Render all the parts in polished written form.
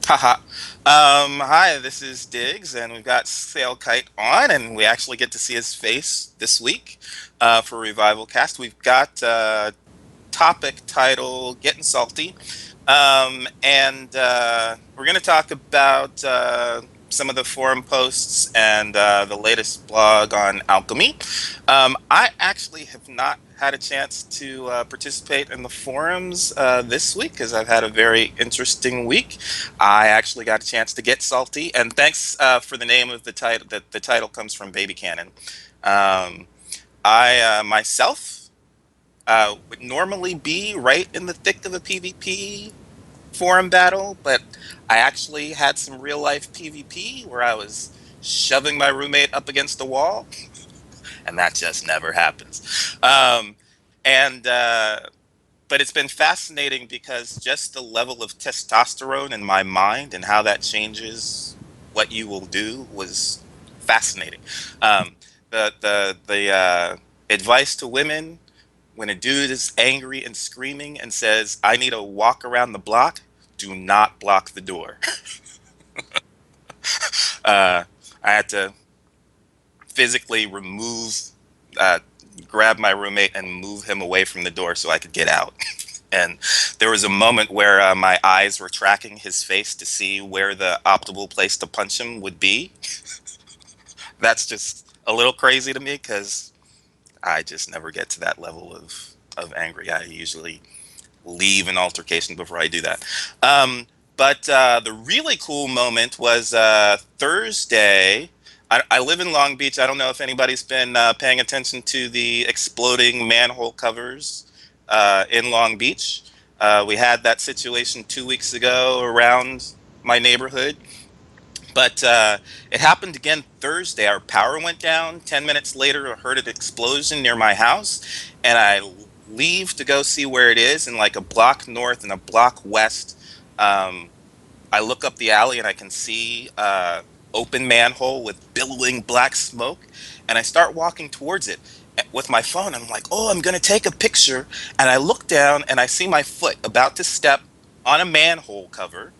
Haha. Hi, this is Diggs, and we've got SailKite on, and we actually get to see his face this week for Revivalcast. We've got topic title Getting Salty, and we're going to talk about some of the forum posts and the latest blog on alchemy. I actually have not had a chance to participate in the forums this week because I've had a very interesting week. I actually got a chance to get salty, and thanks for the name of the title. That the title comes from Baby Cannon. Um, I myself would normally be right in the thick of a PvP forum battle, but I actually had some real life PvP where I was shoving my roommate up against the wall, and that just never happens. And But it's been fascinating because just the level of testosterone in my mind and how that changes what you will do was fascinating. Um, the advice to women when a dude is angry and screaming and says, "I need to walk around the block," do not block the door. uh, I had to physically uh, grab my roommate and move him away from the door so I could get out. And there was a moment where my eyes were tracking his face to see where the optimal place to punch him would be. That's just a little crazy to me because I just never get to that level of angry. I usually leave an altercation before I do that. But the really cool moment was Thursday. I live in Long Beach. I don't know if anybody's been paying attention to the exploding manhole covers in Long Beach. We had that situation 2 weeks ago around my neighborhood. But it happened again Thursday. Our power went down. 10 minutes later, I heard an explosion near my house, and I leave to go see where it is. And like a block north and a block west, um, I look up the alley and I can see open manhole with billowing black smoke. And I start walking towards it with my phone. I'm like, oh, I'm going to take a picture. And I look down and I see my foot about to step on a manhole cover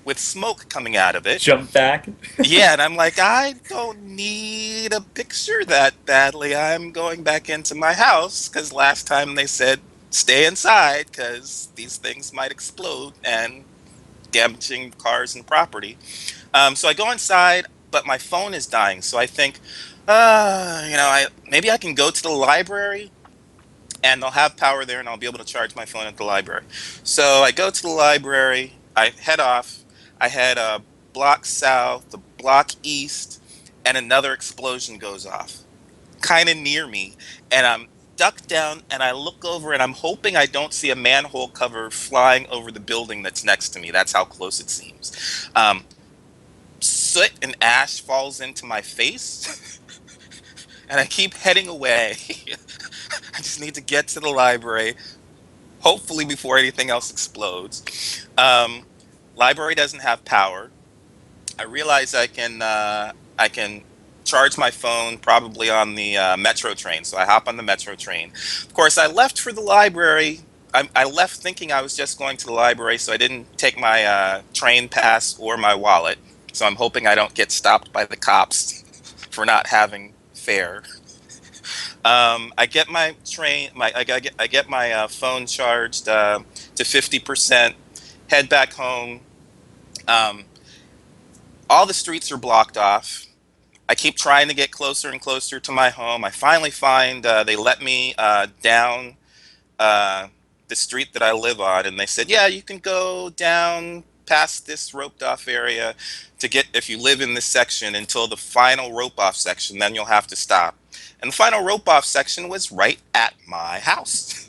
with smoke coming out of it. Jump back. Yeah, and I'm like, I don't need a picture that badly. I'm going back into my house because last time they said stay inside because these things might explode and damaging cars and property. So I go inside, but my phone is dying. So I think, I maybe I can go to the library and they'll have power there and I'll be able to charge my phone at the library. So I go to the library, I head off, I head a block south, the block east, and another explosion goes off kind of near me. And I'm ducked down and I look over and I'm hoping I don't see a manhole cover flying over the building that's next to me. That's how close it seems. Soot and ash falls into my face and I keep heading away. I just need to get to the library, hopefully before anything else explodes. Um, Library doesn't have power. I realize I can charge my phone probably on the metro train. So I hop on the metro train. Of course, I left for the library. I left thinking I was just going to the library, so I didn't take my train pass or my wallet. So I'm hoping I don't get stopped by the cops for not having fare. I get my train, I get my phone charged to 50%. Head back home. Um, all the streets are blocked off. I keep trying to get closer and closer to my home. I finally find they let me down uh, the street that I live on, and they said, "Yeah, you can go down past this roped off area to get if you live in this section until the final rope off section. Then you'll have to stop." And the final rope off section was right at my house.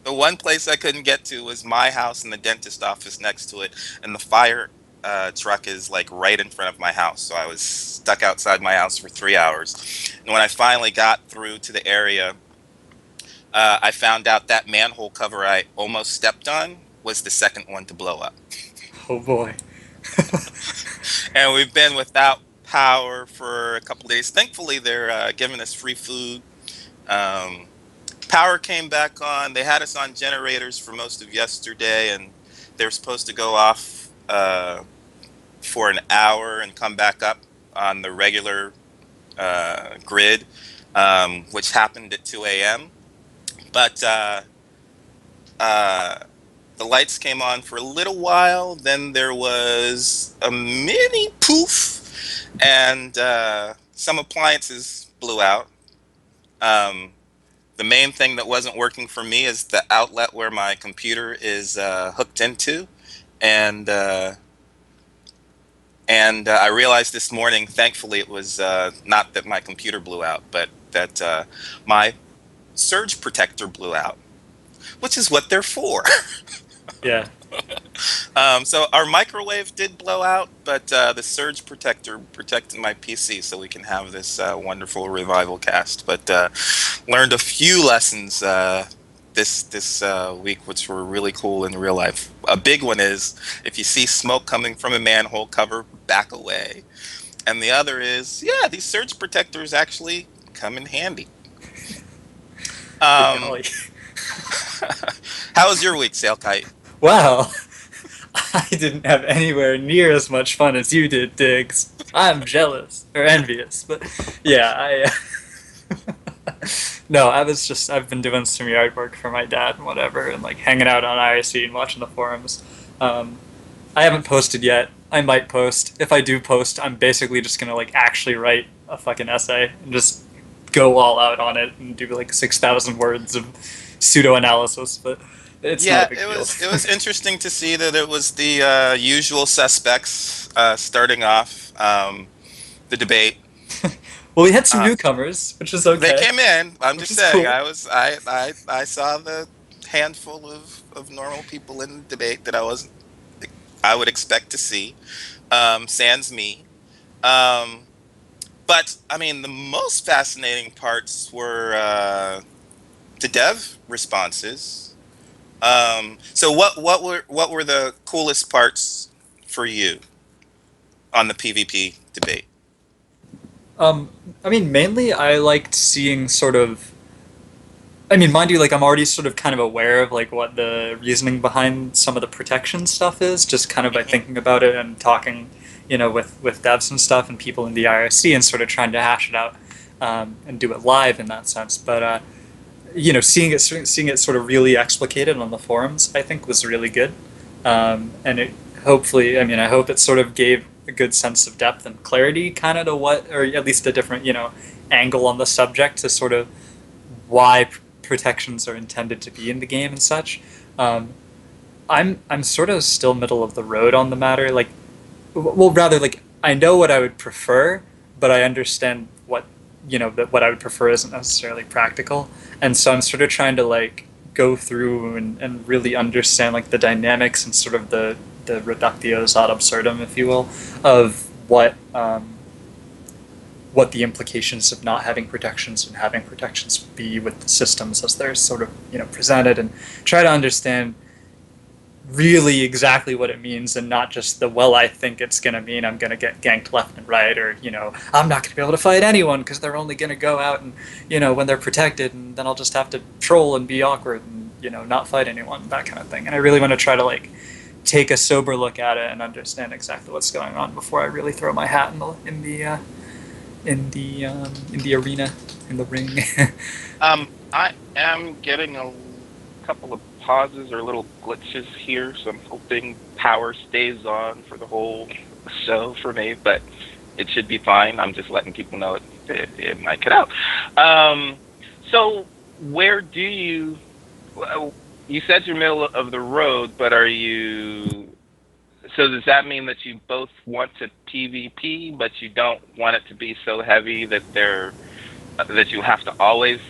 The one place I couldn't get to was my house and the dentist office next to it, and the fire truck is like right in front of my house. So I was stuck outside my house for 3 hours. And when I finally got through to the area, I found out that manhole cover I almost stepped on was the second one to blow up. Oh boy. And we've been without power for a couple of days. Thankfully, they're giving us free food. Um, Power came back on. They had us on generators for most of yesterday, and they're supposed to go off for an hour and come back up on the regular grid, which happened at 2 a.m. But uh, the lights came on for a little while. Then there was a mini poof, and some appliances blew out. Um, the main thing that wasn't working for me is the outlet where my computer is hooked into, and I realized this morning, thankfully, it was not that my computer blew out, but that my surge protector blew out, which is what they're for. Yeah. So our microwave did blow out, but the surge protector protected my PC so we can have this wonderful revival cast. But learned a few lessons this week, which were really cool in real life. A big one is if you see smoke coming from a manhole cover, back away. And the other is, yeah, these surge protectors actually come in handy. Good Um, golly. how was your week, SailKite? Well, I didn't have anywhere near as much fun as you did, Diggs. I'm jealous or envious, but yeah, no, I've been doing some yard work for my dad and whatever, and like hanging out on IRC and watching the forums. Um, I haven't posted yet. I might post. If I do post, I'm basically just gonna like actually write a fucking essay and just go all out on it and do like 6,000 words of pseudo analysis. But it's not a Yeah, big it deal. was interesting to see that it was the usual suspects starting off the debate. Well, we had some Uh, newcomers, which is they okay, came in. I'm which just is saying. cool. I saw the handful of normal people in the debate that I would expect to see. Sans me. Um, but I mean, the most fascinating parts were the dev responses. So what were the coolest parts for you on the PvP debate? Um, I mean, mainly I liked seeing sort of. I mean, mind you, like I'm already sort of kind of aware of like what the reasoning behind some of the protection stuff is, just kind of by Hmm. thinking about it and talking, with devs and stuff and people in the IRC and sort of trying to hash it out and do it live in that sense. But seeing it sort of really explicated on the forums, I think was really good. And it hopefully, I mean, I hope it sort of gave a good sense of depth and clarity, kind of to what, or at least a different, angle on the subject to sort of why protections are intended to be in the game and such. Um, I'm sort of still middle of the road on the matter. Like, well, rather like I know what I would prefer, but I understand that what I would prefer isn't necessarily practical, and so I'm sort of trying to like go through and really understand like the dynamics and sort of the reductios ad absurdum, if you will, of what the implications of not having protections and having protections would be with the systems as they're sort of presented, and try to understand really exactly what it means and not just the well I think it's going to mean I'm going to get ganked left and right, or I'm not going to be able to fight anyone because they're only going to go out and when they're protected, and then I'll just have to troll and be awkward and not fight anyone, that kind of thing. And I really want to try to like take a sober look at it and understand exactly what's going on before I really throw my hat in the arena, in the ring. I am getting a couple of pauses or little glitches here, so I'm hoping power stays on for the whole show for me, but it should be fine. I'm just letting people know it might cut out. Um, so where do you? Well, you said you're middle of the road, but are you? So does that mean that you both want to PvP, but you don't want it to be so heavy that you have to always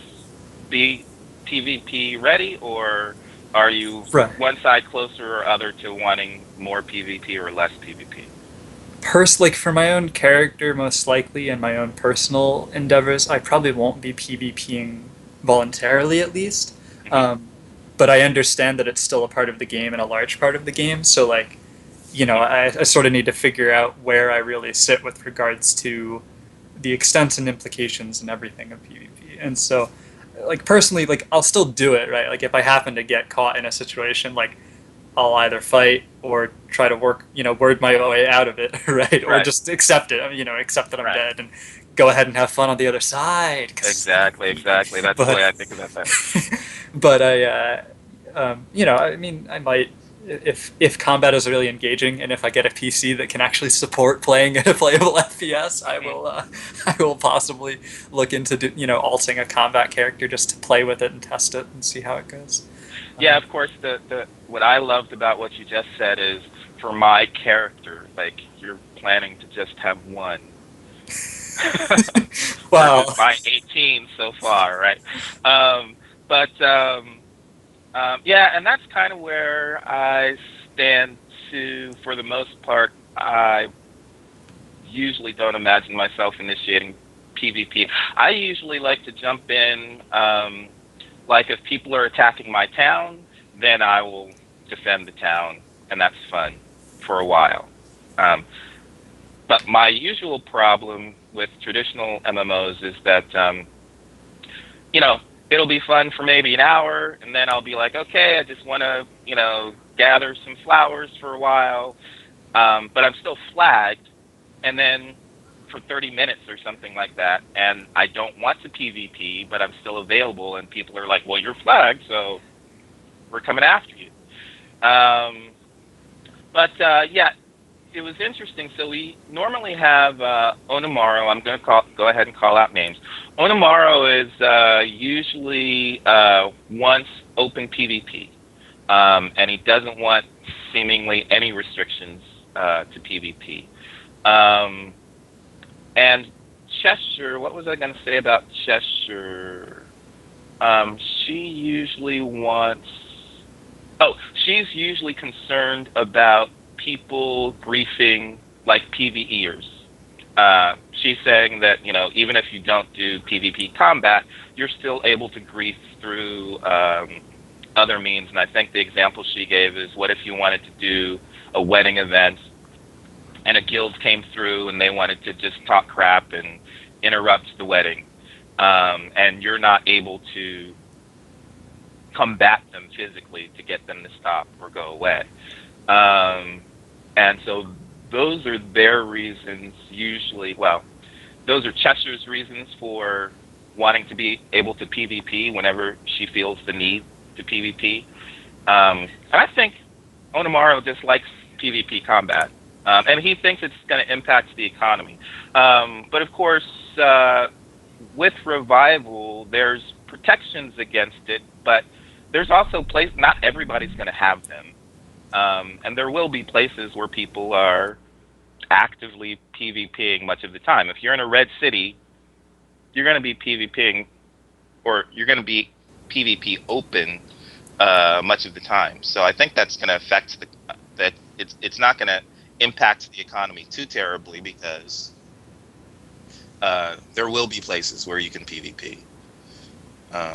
be PvP ready, or are you Right. one side closer or other to wanting more PvP or less PvP? Like for my own character, most likely, and my own personal endeavors, I probably won't be PvPing voluntarily, at least. Hmm. Um, but I understand that it's still a part of the game and a large part of the game. So like, I sort of need to figure out where I really sit with regards to the extent and implications and everything of PvP. And so, like personally, like I'll still do it, right? Like if I happen to get caught in a situation, like I'll either fight or try to word my way out of it, right? Or Right. just accept it, accept that I'm Right. dead and go ahead and have fun on the other side. Exactly. Exactly. That's the But, way I think about that. but I mean, I might, if combat is really engaging and if I get a PC that can actually support playing at a playable FPS, Mhm. I will possibly look into alting a combat character just to play with it and test it and see how it goes. Yeah, of course. The what I loved about what you just said is for my character, like you're planning to just have one versus Wow. my 18 so far, right? Um, but yeah, and that's kind of where I stand too. For the most part, I usually don't imagine myself initiating PvP. I usually like to jump in. Like if people are attacking my town, then I will defend the town, and that's fun for a while. Um, but my usual problem with traditional MMOs is that it'll be fun for maybe an hour, and then I'll be like, okay, I just want to gather some flowers for a while, but I'm still flagged, and then for 30 minutes or something like that, and I don't want to PvP, but I'm still available, and people are like, well, you're flagged, so we're coming after you. Um, but yeah, it was interesting. So we normally have Onamaro. I'm going to go ahead and call out names. Onamaro is usually wants open PvP, and he doesn't want seemingly any restrictions to PvP. Um, and Cheshire, what was I going to say about Cheshire? She usually wants. Oh, she's usually concerned about people griefing like PvEers. She's saying that even if you don't do PvP combat, you're still able to grief through other means. And I think the example she gave is, what if you wanted to do a wedding event and a guild came through and they wanted to just talk crap and interrupt the wedding, and you're not able to combat them physically to get them to stop or go away. And so those are their reasons usually. Well, those are Cheshire's reasons for wanting to be able to PvP whenever she feels the need to PvP. And I think Onamaro dislikes PvP combat. And he thinks it's going to impact the economy. But of course, with Revival, there's protections against it, but there's also places, not everybody's going to have them. And there will be places where people are actively PvPing much of the time. If you're in a red city, you're going to be PvPing, or you're going to be PvP open much of the time. So I think that's going to affect that it's not going to impact the economy too terribly, because there will be places where you can PvP.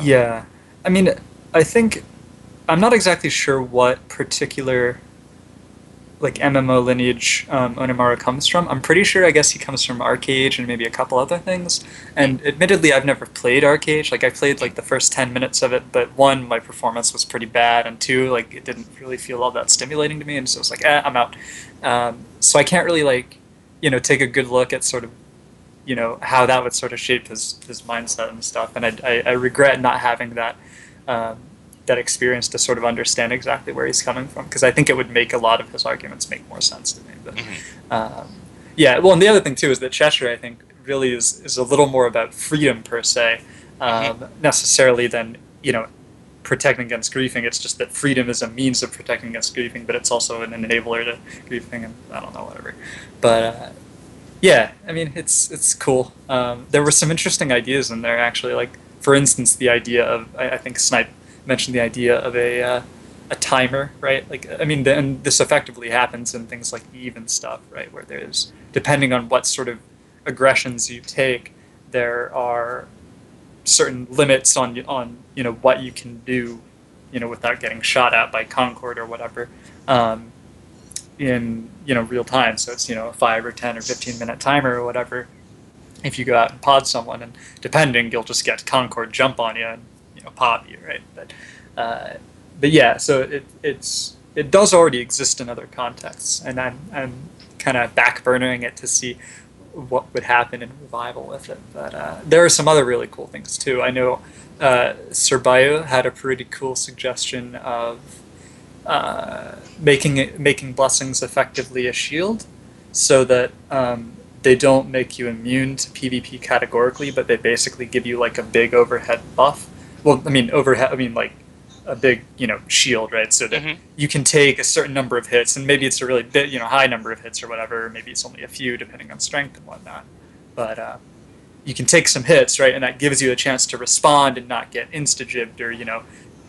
Yeah. I mean, I think I'm not exactly sure what particular like MMO lineage Onimaro comes from. I'm pretty sure I guess he comes from Arcade and maybe a couple other things. And admittedly, I've never played Arcade. Like I played like the first 10 minutes of it, but one, my performance was pretty bad, and two, like it didn't really feel all that stimulating to me, and so I was like, I'm out. So I can't really like take a good look at sort of how that would sort of shape his mindset and stuff. And I regret not having that. That experience to sort of understand exactly where he's coming from, because I think it would make a lot of his arguments make more sense to me. But yeah, well, and the other thing too is that Cheshire, I think, really is a little more about freedom per se, necessarily than protecting against griefing. It's just that freedom is a means of protecting against griefing, but it's also an enabler to griefing, and I don't know, whatever. But yeah, I mean, it's cool. There were some interesting ideas in there, actually. Like, for instance, the idea of I think Snipe mentioned the idea of a timer, right? Like, I mean, and this effectively happens in things like Eve and stuff, right? Where there's, depending on what sort of aggressions you take, there are certain limits on what you can do, without getting shot at by Concord or whatever, in real time. So it's a 5 or 10 or 15 minute timer or whatever. If you go out and pod someone, and depending, you'll just get Concord jump on you and pop you, right? But yeah, so it's it does already exist in other contexts, and I'm kind of backburnering it to see what would happen in Revival with it. But there are some other really cool things too. I know Surbayo had a pretty cool suggestion of making blessings effectively a shield, so that they don't make you immune to PvP categorically, but they basically give you like a big overhead buff. Well, I mean overhead. I mean like a big shield, right? So that Mm-hmm. you can take a certain number of hits, and maybe it's a really big, high number of hits or whatever. Or maybe it's only a few depending on strength and whatnot. But you can take some hits, right, and that gives you a chance to respond and not get insta-jibbed or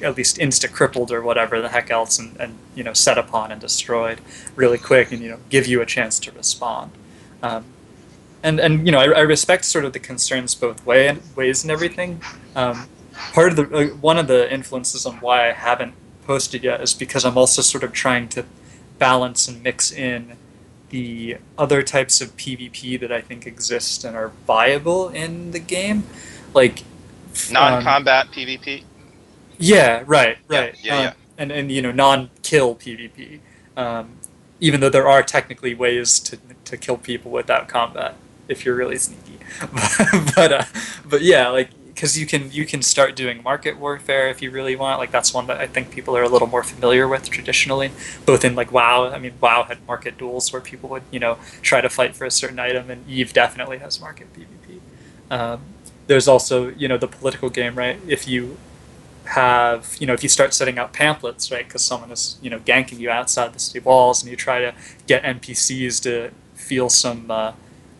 at least insta-crippled or whatever the heck else, and set upon and destroyed really quick, and give you a chance to respond. Um, and I respect sort of the concerns both ways and everything. Part of the one of the influences on why I haven't posted yet is because I'm also sort of trying to balance and mix in the other types of PvP that I think exist and are viable in the game, like Non-combat PvP. yeah, right, Yeah, right, yeah, yeah. and non-kill PvP. Even though there are technically ways to kill people without combat if you're really sneaky, but yeah, like because you can start doing market warfare if you really want. Like that's one that I think people are a little more familiar with traditionally, both in like WoW. I mean, WoW had market duels where people would try to fight for a certain item, and Eve definitely has market PvP. There's also the political game, right? If you have if you start setting out pamphlets, right, because someone is ganking you outside the city walls, and you try to get NPCs to feel some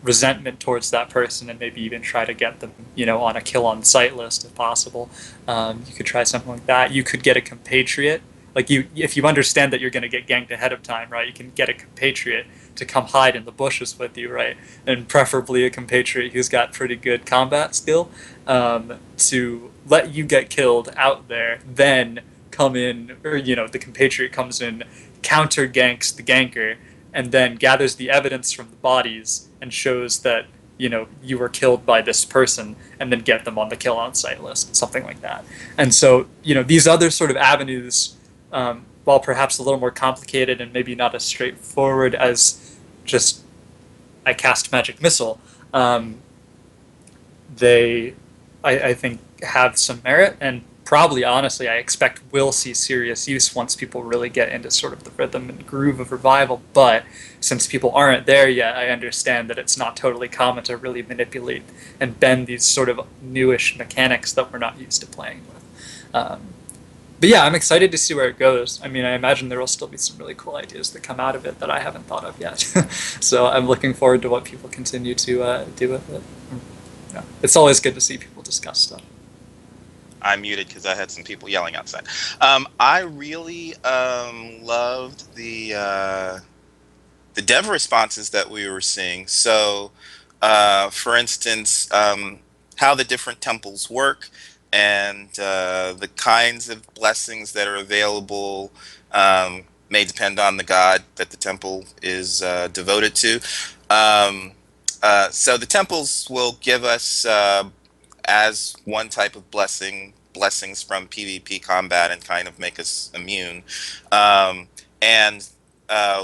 resentment towards that person, and maybe even try to get them on a kill on sight list if possible. You could try something like that. You could get a compatriot, like if you understand that you're going to get ganked ahead of time, right, you can get a compatriot to come hide in the bushes with you, right, and preferably a compatriot who's got pretty good combat skill, to let you get killed out there, then come in, or the compatriot comes in, counter ganks the ganker, and then gathers the evidence from the bodies and shows that you were killed by this person, and then get them on the kill on sight list, something like that. And so these other sort of avenues, while perhaps a little more complicated and maybe not as straightforward as just I cast magic missile, they I think have some merit, and probably honestly I expect will see serious use once people really get into sort of the rhythm and groove of Revival. But since people aren't there yet, I understand that it's not totally common to really manipulate and bend these sort of newish mechanics that we're not used to playing with. But yeah, I'm excited to see where it goes. I mean, I imagine there will still be some really cool ideas that come out of it that I haven't thought of yet. So I'm looking forward to what people continue to do with it. Yeah. It's always good to see people discuss stuff. I muted because I had some people yelling outside. I really loved the dev responses that we were seeing. So, for instance, how the different temples work, and the kinds of blessings that are available may depend on the god that the temple is devoted to. So the temples will give us, as one type of blessings from PvP combat, and kind of make us immune. And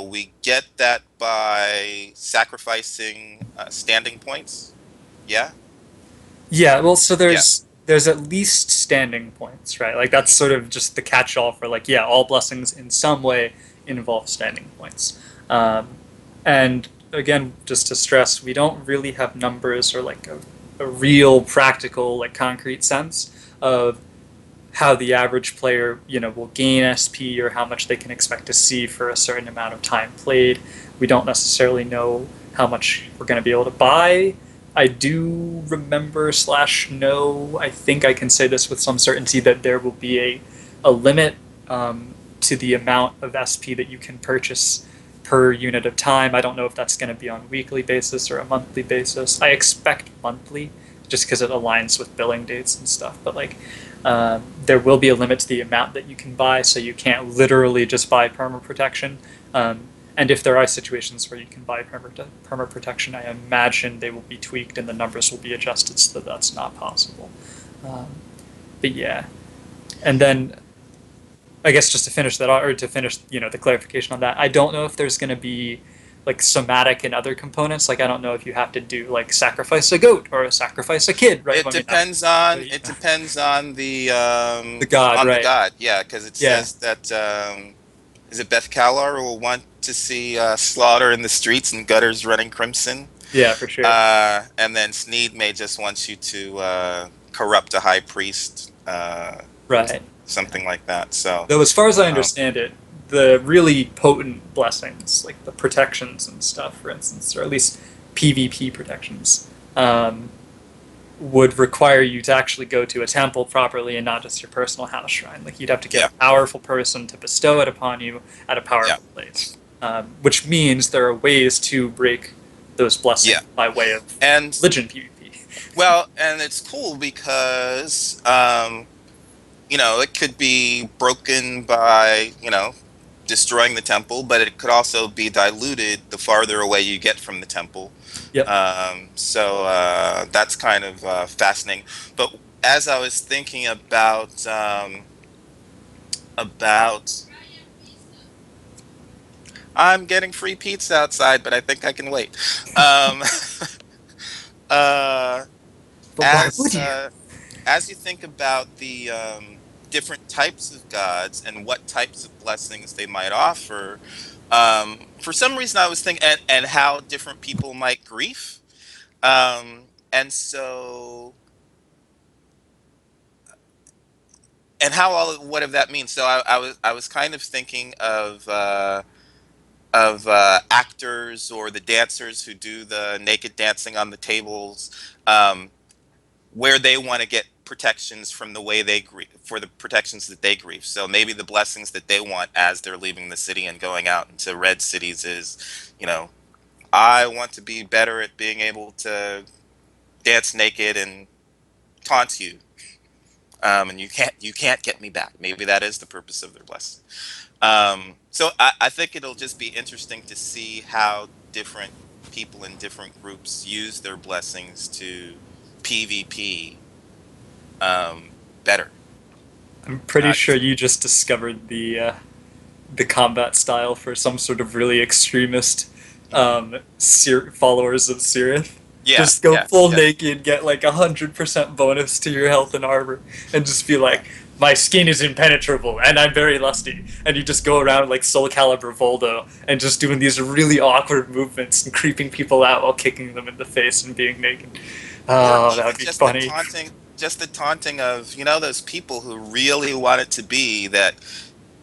we get that by sacrificing standing points. Yeah. Yeah, well, so Yeah. there's at least standing points, right? Like that's Mhm. sort of just the catch-all for like, yeah, all blessings in some way involve standing points. And again, just to stress, we don't really have numbers or like a real practical, like concrete sense of how the average player, will gain SP or how much they can expect to see for a certain amount of time played. We don't necessarily know how much we're going to be able to buy. I do remember / know, I think I can say this with some certainty, that there will be a limit to the amount of SP that you can purchase per unit of time. I don't know if that's going to be on a weekly basis or a monthly basis. I expect monthly, just because it aligns with billing dates and stuff. But like, there will be a limit to the amount that you can buy, so you can't literally just buy perma protection. And if there are situations where you can buy perma protection, I imagine they will be tweaked and the numbers will be adjusted so that that's not possible. But yeah, and then I guess just to finish that, or to finish, the clarification on that, I don't know if there's going to be like somatic and other components. Like I don't know if you have to do like sacrifice a goat or sacrifice a kid, right? It I mean, not, depends on but, the the god, on the right? god. Yeah, because it Yeah, says that is it Beth Calar will want to see slaughter in the streets and gutters running crimson, yeah, for sure. and then Sneed may just want you to corrupt a high priest, Right. something like that. So, Though, as far as I um, understand it, the really potent blessings, like the protections and stuff, for instance, or at least PvP protections, would require you to actually go to a temple properly and not just your personal house shrine. Like you'd have to get yeah, a powerful person to bestow it upon you at a yeah, powerful place, which means there are ways to break those blessings yeah, by way of and religion PvP. well, and it's cool because it could be broken by, destroying the temple, but it could also be diluted the farther away you get from the temple. Yep. So that's kind of fascinating. But as I was thinking about I'm getting free pizza outside, but I think I can wait. Um, uh, But why would as you? as you think about the different types of gods and what types of blessings they might offer, for some reason I was thinking, and how different people might grieve, and so, and how all what of that means. So I was kind of thinking of actors or the dancers who do the naked dancing on the tables. Where they want to get protections from the way they grieve, for the protections that they grieve. So maybe the blessings that they want as they're leaving the city and going out into red cities is, I want to be better at being able to dance naked and taunt you, and you can't get me back. Maybe that is the purpose of their blessing. So I think it'll just be interesting to see how different people in different groups use their blessings to PvP better. I'm pretty sure 'Cause you just discovered the combat style for some sort of really extremist Mhm. followers of Sirith. Yeah, Just go yeah, full yeah. naked, get like 100% bonus to your health and armor, and just be like, my skin is impenetrable and I'm very lusty. And you just go around like Soul Calibur Voldo and just doing these really awkward movements and creeping people out while kicking them in the face and being naked. Or Oh, that even would be funny. just the taunting of, those people who really want it to be that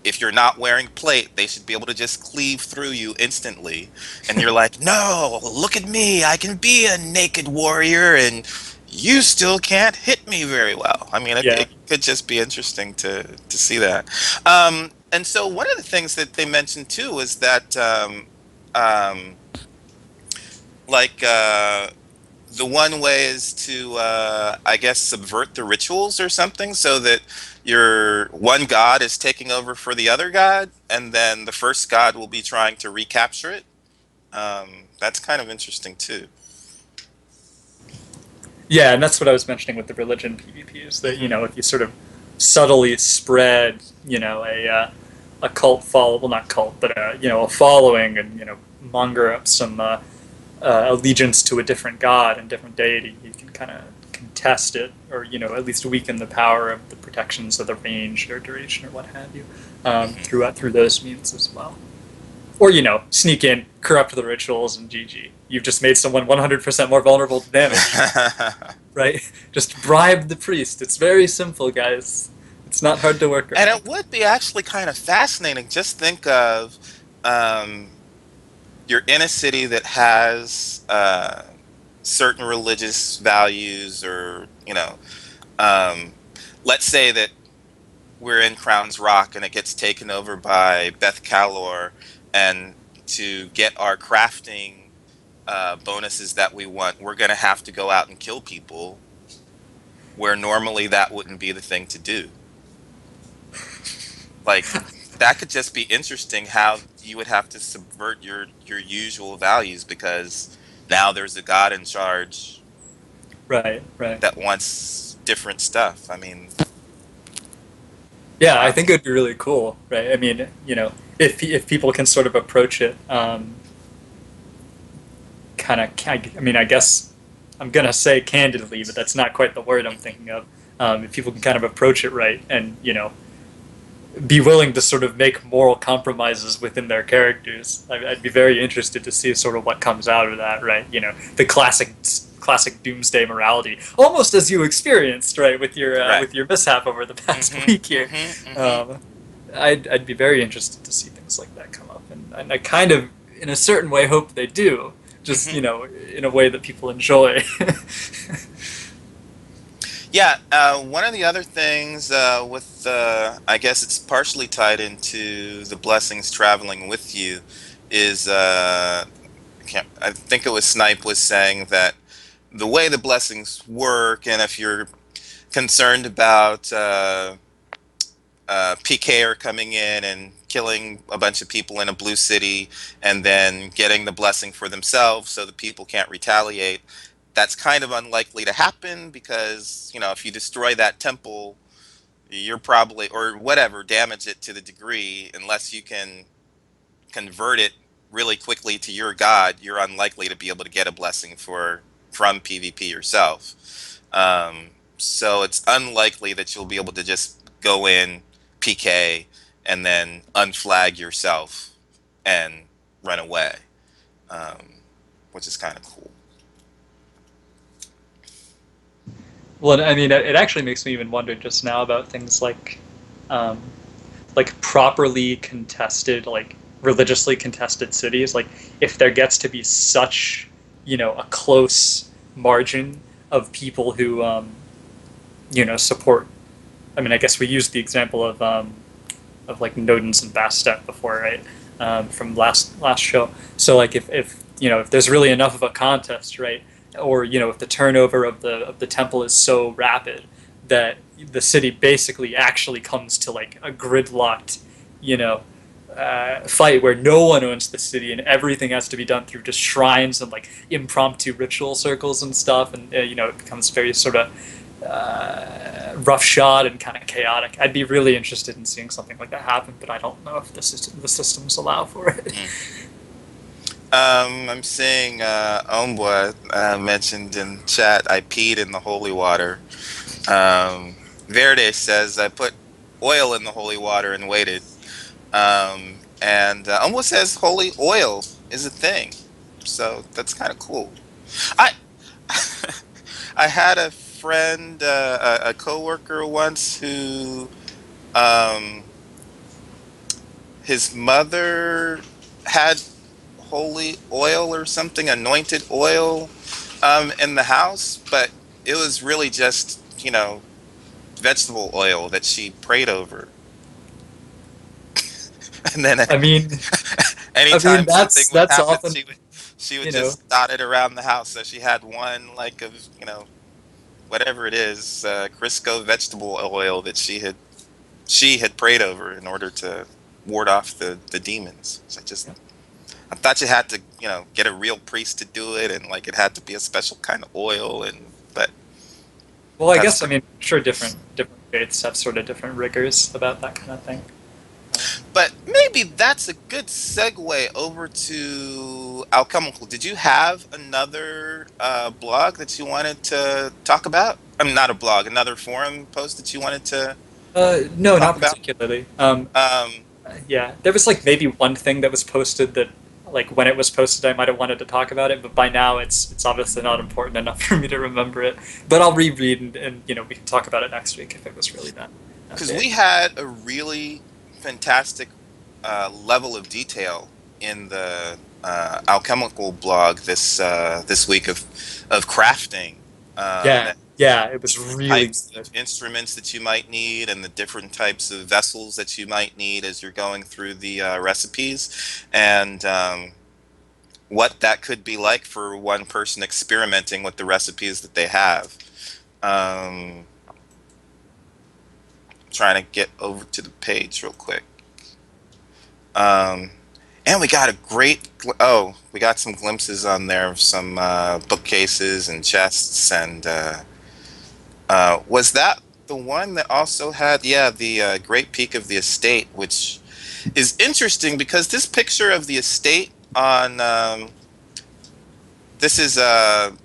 if you're not wearing plate, they should be able to just cleave through you instantly. And you're like, no, look at me. I can be a naked warrior and you still can't hit me very well. I mean, it, Yeah. it could just be interesting to see that. And so one of the things that they mentioned too was that, um, like, the one way is to, I guess, subvert the rituals or something, so that your one god is taking over for the other god, and then the first god will be trying to recapture it. That's kind of interesting too. Yeah, and that's what I was mentioning with the religion PvP is that Hmm. if you sort of subtly spread a cult follow well not cult but a following and monger up some allegiance to a different god and different deity, you can kind of contest it or at least weaken the power of the protections of the range or duration or what have you Hmm. through those means as well. Or sneak in, corrupt the rituals, and GG. You've just made someone 100% more vulnerable to damage. Right? Just bribe the priest. It's very simple, guys. It's not hard to work And around. it would be actually kind of fascinating. Just think of, um, you're in a city that has certain religious values, or, um, let's say that we're in Crown's Rock and it gets taken over by Beth Calor, and to get our crafting bonuses that we want, we're going to have to go out and kill people, where normally that wouldn't be the thing to do. Like, that could just be interesting how you would have to subvert your usual values, because now there's a god in charge Right, right. that wants different stuff. I mean, Yeah, I think it would be really cool, right? I mean, if people can sort of approach it, kind of, I mean, I guess I'm gonna say candidly, but that's not quite the word I'm thinking of. If people can kind of approach it right, and be willing to sort of make moral compromises within their characters, I'd be very interested to see sort of what comes out of that, right? The classic doomsday morality, almost as you experienced, right, Right. with your mishap over the past Mhm. week here. Mhm. Mhm. Um, I'd be very interested to see things like that come up, and I kind of, in a certain way, hope they do. Just Mhm. in a way that people enjoy. Yeah, one of the other things with, I guess it's partially tied into the blessings traveling with you, is I think it was Snipe was saying that the way the blessings work, and if you're concerned about PKer coming in and killing a bunch of people in a blue city and then getting the blessing for themselves so the people can't retaliate, that's kind of unlikely to happen because, if you destroy that temple, you're probably, or whatever, damage it to the degree, unless you can convert it really quickly to your god, you're unlikely to be able to get a blessing from PvP yourself. So it's unlikely that you'll be able to just go in, PK, and then unflag yourself and run away, um, which is kind of cool. Well, I mean, it actually makes me even wonder just now about things um, like properly contested, like religiously contested cities. Like if there gets to be such, a close margin of people who, support. I mean, I guess we used the example of like Nodens and Bastet before, right? From last show. So like if there's really enough of a contest, right? Or if the turnover of the temple is so rapid that the city basically actually comes to like a gridlocked, you know, fight where no one owns the city and everything has to be done through just shrines and like impromptu ritual circles and stuff, and it becomes very sort of roughshod and kind of chaotic. I'd be really interested in seeing something like that happen, but I don't know if the systems allow for it. Mm. I'm seeing Ombwa mentioned in chat, I peed in the holy water. Verde says, I put oil in the holy water and waited. And almost says holy oil is a thing. So that's kind of cool. I I had a friend, a coworker once who um, his mother had holy oil or something, anointed oil in the house, but it was really just, vegetable oil that she prayed over. And then I mean, anytime something would that's happen, often she would you know just dot it around the house. So she had one like of whatever it is, Crisco vegetable oil that she had prayed over in order to ward off the demons. So I thought you had to get a real priest to do it, and like it had to be a special kind of oil, but well, I that's guess, pretty. sure, different faiths have sort of different rigors about that kind of thing. But maybe that's a good segue over to Alchemical. Did you have another blog that you wanted to talk about? I mean, not a blog, another forum post that you wanted to No, talk not about? particularly. Um, Yeah, there was like maybe one thing that was posted that, like when it was posted, I might have wanted to talk about it, but by now it's obviously not important enough for me to remember it. But I'll reread, and we can talk about it next week if it was really that because big. we had a really fantastic level of detail in the Alchemical blog this week of crafting. Yeah, And yeah, it was really types of good. instruments that you might need and the different types of vessels that you might need as you're going through the recipes, and what that could be like for one person experimenting with the recipes that they have. Trying to get over to the page real quick. Um, and we got we got some glimpses on there of some bookcases and chests, and was that the one that also had, yeah, the Great Peak of the Estate, which is interesting because this picture of the estate on this is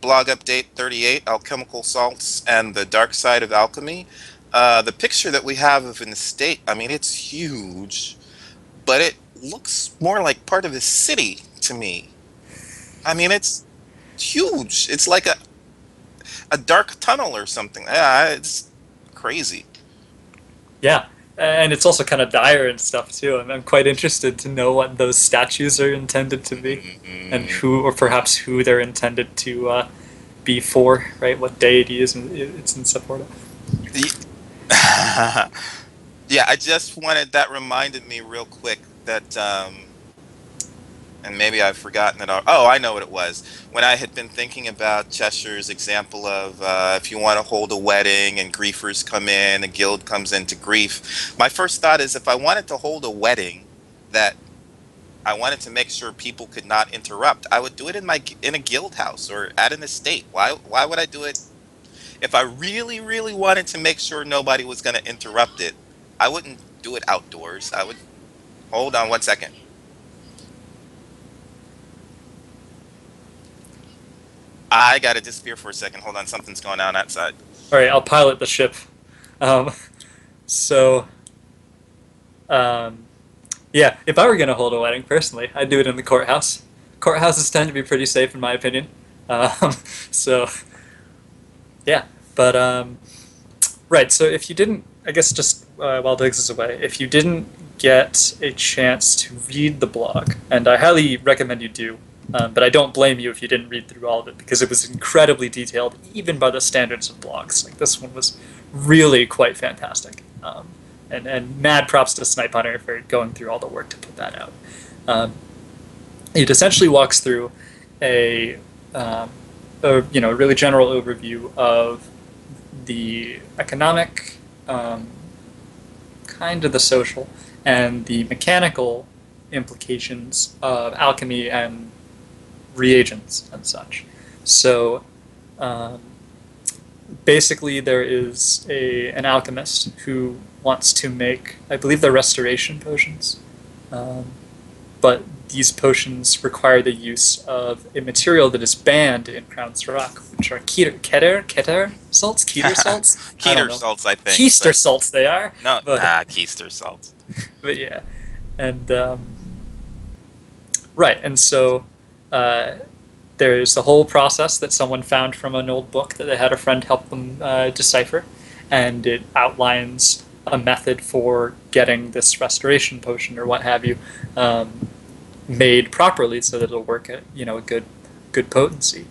blog update 38, alchemical salts and the dark side of alchemy. The picture that we have of an estate, I mean, it's huge, but it looks more like part of a city to me. I mean, it's huge. It's like a dark tunnel or something. Yeah, it's crazy. Yeah, and it's also kind of dire and stuff too. I'm quite interested to know what those statues are intended to be, and Mhm. who, or perhaps who they're intended to be for. Right, what deity is it's in support of. Yeah, I just wanted that reminded me real quick that and maybe I've forgotten it all. Oh, I know what it was. When I had been thinking about Cheshire's example of if you want to hold a wedding and griefers come in, a guild comes into grief. My first thought is if I wanted to hold a wedding that I wanted to make sure people could not interrupt, I would do it in a guild house or at an estate. Why would I do it if I really really wanted to make sure nobody was going to interrupt it? I wouldn't do it outdoors. I would hold on one second. I got to disappear for a second. Hold on, something's going on outside. All right, I'll pilot the ship. Um, so, um, yeah, if I were going to hold a wedding, personally, I'd do it in the courthouse. Courthouses tend to be pretty safe, in my opinion. Um, so, yeah, but right. So if you didn't, I guess just while Diggs is away, if you didn't get a chance to read the blog, and I highly recommend you do, but I don't blame you if you didn't read through all of it because it was incredibly detailed, even by the standards of blogs. Like this one was really quite fantastic. And mad props to Snipe Hunter for going through all the work to put that out. Um, it essentially walks through a, um, a really general overview of the economic, kind of the social, and the mechanical implications of alchemy and reagents and such. So um, basically, there is an alchemist who wants to make, I believe, they're restoration potions. Um, but these potions require the use of a material that is banned in Crown's Rock, which are keter salts, keter salts. I don't Keter know, salts, I think, keister but salts they are, no, but keister salts. yeah, and right, and so uh, there's a whole process that someone found from an old book that they had a friend help them decipher, and it outlines a method for getting this restoration potion or what have you um, made properly so that it'll work at a good potency.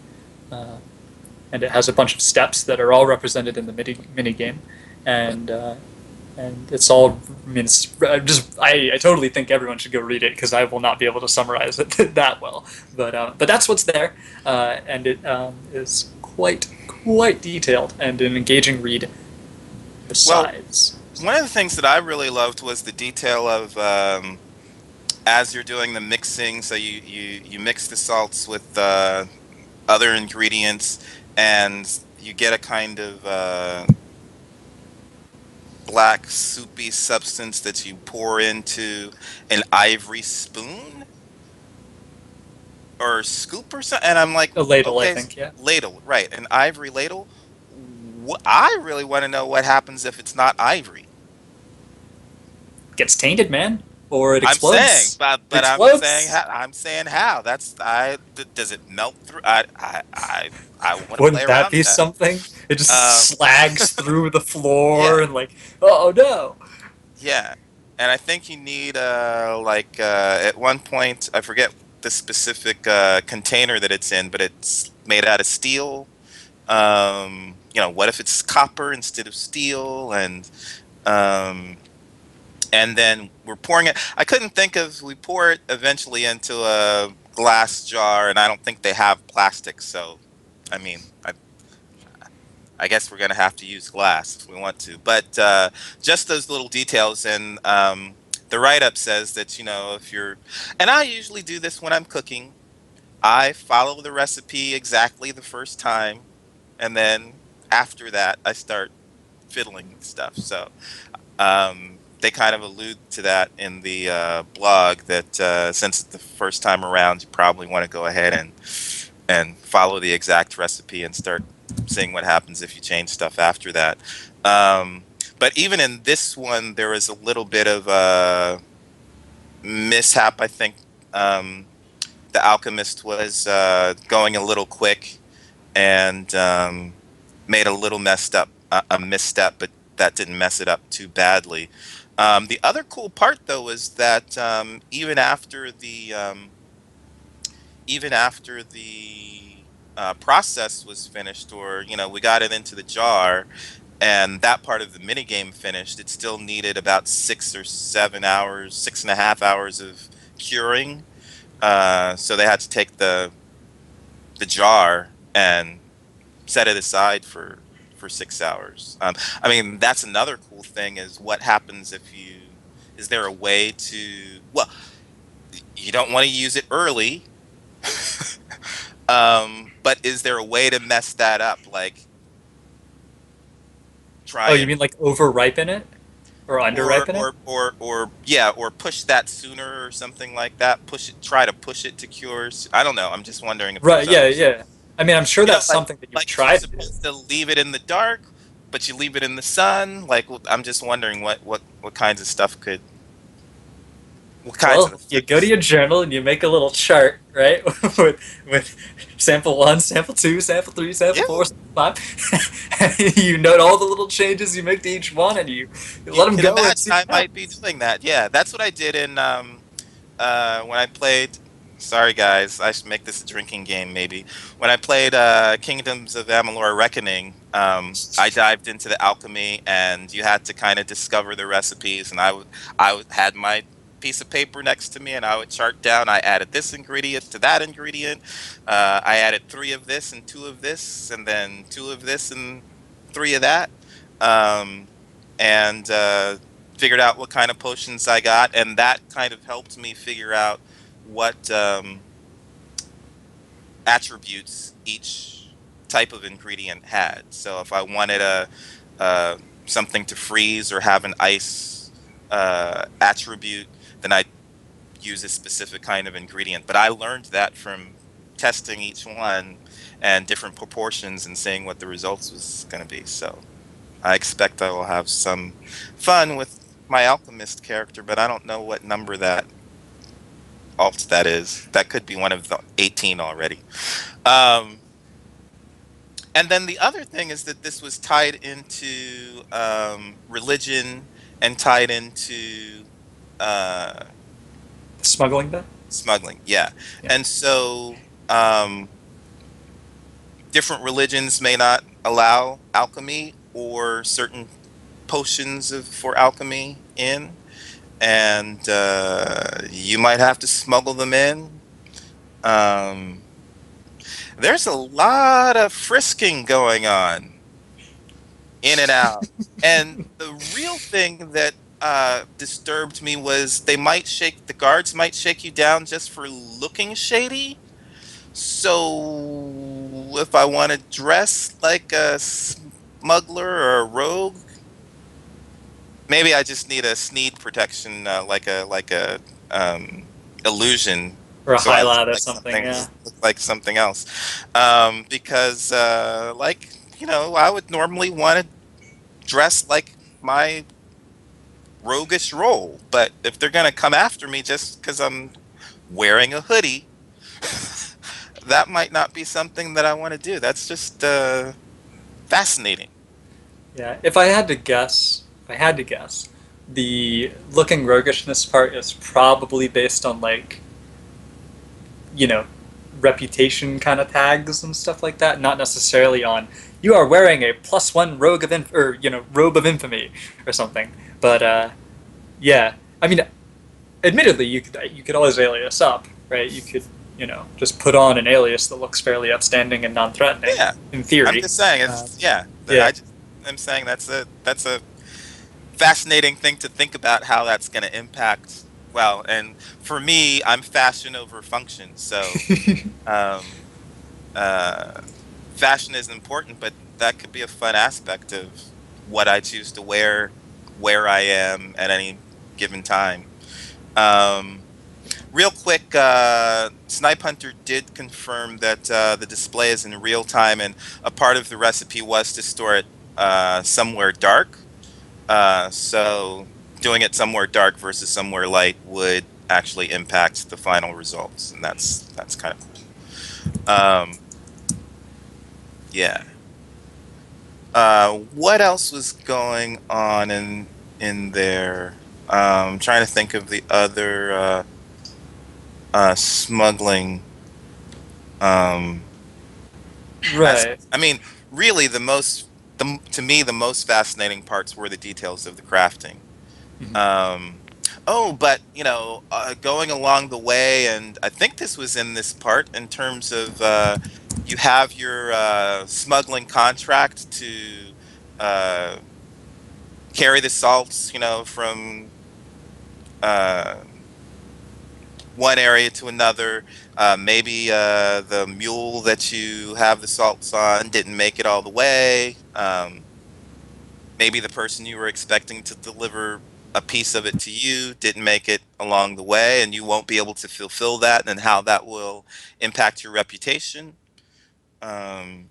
Uh, and it has a bunch of steps that are all represented in the mini game, and it's all. I mean, I totally think everyone should go read it because I will not be able to summarize it that well. But that's what's there, and it is quite detailed and an engaging read. Well, Besides, one of the things that I really loved was the detail of as you're doing the mixing. So you mix the salts with other ingredients, and you get a kind of black soupy substance that you pour into an ivory spoon or scoop or something. And I'm like, a ladle, I okay, think, yeah, ladle, right? An ivory ladle. I really want to know what happens if it's not ivory. gets tainted, man, or it I'm saying, explodes. but It I'm saying explodes. I'm saying how. Does it melt through? I want to play Wouldn't that around be with that. something? It Um, just slags through the floor yeah, and like, oh no. yeah, and I think you need like at one point I forget the specific container that it's in, but it's made out of steel. What if it's copper instead of steel, um, and then we're pouring it. I couldn't think of. We pour it eventually into a glass jar, and I don't think they have plastic. So, I mean, I guess we're gonna have to use glass if we want to. But just those little details, and the write-up says that if you're, and I usually do this when I'm cooking. I follow the recipe exactly the first time, and then after that, I start fiddling stuff. So they kind of allude to that in the blog that since it's the first time around, you probably want to go ahead and follow the exact recipe and start seeing what happens if you change stuff after that. Um, but even in this one, there was a little bit of a mishap. I think the alchemist was going a little quick and made a little messed up a misstep, but that didn't mess it up too badly. The other cool part, though, was that even after the process was finished, or we got it into the jar, and that part of the minigame finished, it still needed about 6 or 7 hours, 6.5 hours of curing. So they had to take the jar and set it aside for 6 hours. I mean, that's another cool thing is what happens if you. Is there a way to? Well, you don't want to use it early, but is there a way to mess that up? Like try Oh, you and mean like over ripen it or under ripen it? or yeah, or push that sooner or something like that. Push it. Try to push it to cures. I don't know. I'm just wondering if Right. there's Yeah. other. Yeah. I mean, I'm sure that's Like something that you've if you're tried to do. supposed to leave it in the dark, but you leave it in the sun. Like I'm just wondering what kinds of stuff could what kinds of Well, you go to effects. your journal and you make a little chart, right? with sample one, sample two, sample three, sample Yeah, four, sample five. You note all the little changes you make to each one, and you you let them can go and imagine see I what might be happens. doing that. Yeah, that's what I did in when I played. Sorry, guys, I should make this a drinking game. Maybe when I played Kingdoms of Amalur: Reckoning, I dived into the alchemy, and you had to kind of discover the recipes. And had my piece of paper next to me, and I would chart down. I added this ingredient to that ingredient. I added 3 of this and 2 of this, and then 2 of this and 3 of that. Um, and figured out what kind of potions I got, and that kind of helped me figure out what attributes each type of ingredient had. So if I wanted uh, something to freeze or have an ice attribute, then I'd use a specific kind of ingredient. But I learned that from testing each one and different proportions and seeing what the results was going to be. So I expect I will have some fun with my alchemist character, but I don't know what number that alt that is. That could be one of the 18 already. Um, and then the other thing is that this was tied into religion and tied into uh, Smuggling that? smuggling. Yeah. Yeah. And so different religions may not allow alchemy or certain potions for alchemy in. And you might have to smuggle them in. Um, there's a lot of frisking going on in and out. And the real thing that disturbed me was the guards might shake you down just for looking shady. So if I want to dress like a smuggler or a rogue, maybe I just need a sneed protection, like a illusion, Or a so I highlight or something, yeah. look like something else. Because I would normally want to dress like my roguish role, but if they're gonna come after me just because I'm wearing a hoodie, that might not be something that I want to do. That's just fascinating. Yeah. If I had to guess, the looking roguishness part is probably based on like, you know, reputation kind of tags and stuff like that, not necessarily on you are wearing a +1 rogue of or robe of infamy or something. But yeah, I mean, admittedly, you could always alias up, right? You could just put on an alias that looks fairly outstanding and non-threatening Yeah, in I'm theory. just saying Um, it's yeah. yeah, I'm saying that's a fascinating thing to think about how that's going to impact. Well, and for me, I'm fashion over function, so um, uh, fashion is important, but that could be a fun aspect of what I choose to wear, where I am at any given time. Um, Real quick, Snipe Hunter did confirm that the display is in real time, and a part of the recipe was to store it somewhere dark. So doing it somewhere dark versus somewhere light would actually impact the final results, and that's kind of cool. Yeah. What else was going on in there? Trying to think of the other smuggling um, Right. aspects. I mean, really, to me, the most fascinating parts were the details of the crafting. Mhm. Um, oh, but going along the way, and I think this was in this part in terms of you have your smuggling contract to uh, carry the salts, from uh, one area to another. Maybe the mule that you have the salts on didn't make it all the way. Maybe the person you were expecting to deliver a piece of it to you didn't make it along the way, and you won't be able to fulfill that, and how that will impact your reputation. Because